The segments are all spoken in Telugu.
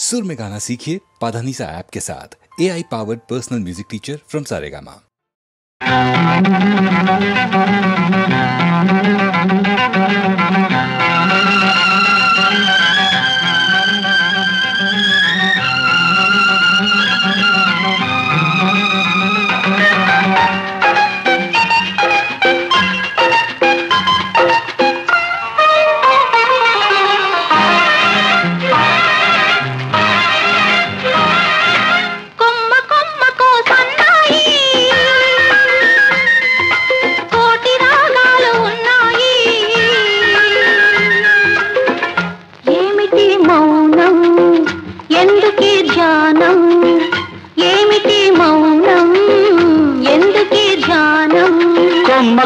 सुर में गाना सीखिए पाधानीसा ऐप के साथ। AI powered personal music teacher from Saregama.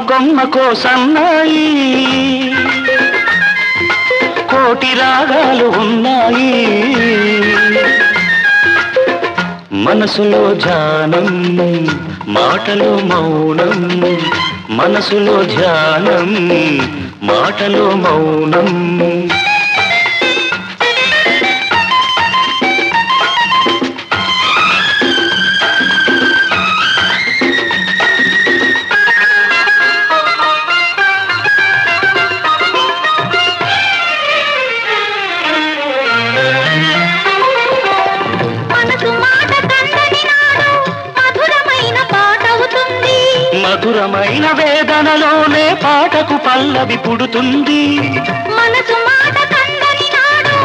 కొమ్మకో సన్నాయి కోటి రాగాలు ఉన్నాయి, మనసులో ధ్యానం మాటలో మౌనం, మనసులో ధ్యానం మాటలో మౌనం. మధురమైన వేదనలోనే పాటకు పల్లవి పుడుతుంది, మనసు మాట కందని నాడు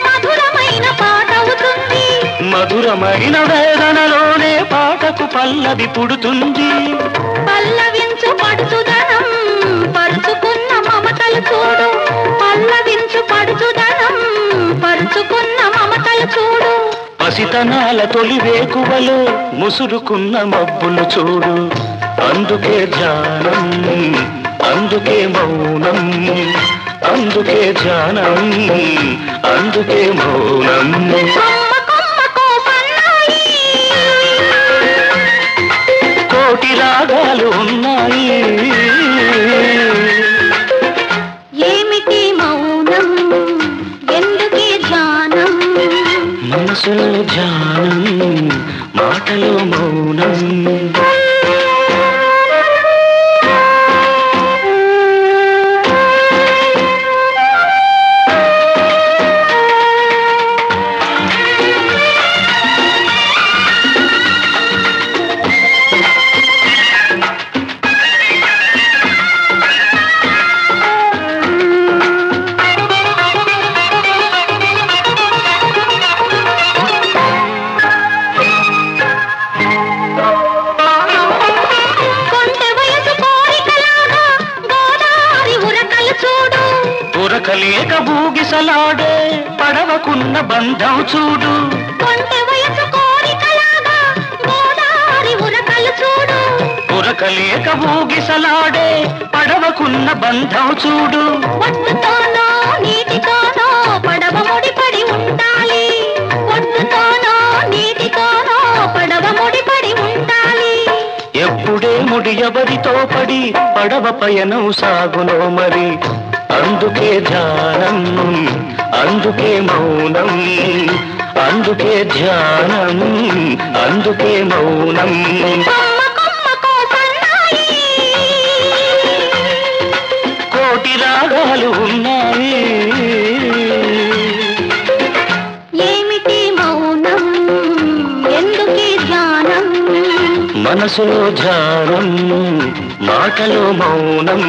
మధురమైన పాట అవుతుంది. మధురమైన వేదనలోనే పాటకు పల్లవి పుడుతుంది. పల్లవించు పడుచుదనం పరుచుకున్న మమతలు చూడు, పల్లవించు పడుచుదనం పరుచుకున్న మమతలు చూడు. పసితనాల తొలి వేకువలో ముసురుకున్న మబ్బులు చూడు, అందుకే ధ్యానం అందుకే మౌనం, అందుకే ధ్యానం అందుకే మౌనం. కోటి రాగాలు ఉన్నాయి, ఏమిటి మౌనం ఎందుకే ధ్యానం, మనసులో ధ్యానం మాటలో మౌనం. ఉరకలేక భూగిసలాడే పడవకున్న బంధం చూడు, కొంటె వయసు కోరికలాగా గోదావరి ఉరకలు చూడు. ఉరకలేక భూగిసలాడే పడవకున్న బంధం చూడు. ఒడ్డుతోనో నీటితోనో పడవ ముడిపడి ఉండాలి, ఒడ్డుతోనో నీటితోనో పడవ ముడిపడి ఉండాలి. ఎప్పుడే ముడి ఎవరితో పడి పడవ పయనం సాగునో మరి, అందుకే ధ్యానం అందుకే మౌనం, అందుకే ధ్యానం అందుకే మౌనం. కోటి రాగాలు ఉన్నాయి, ఏమిటి మౌనం ఎందుకే ధ్యానం, మనసులో ధ్యానం మాటలో మౌనం.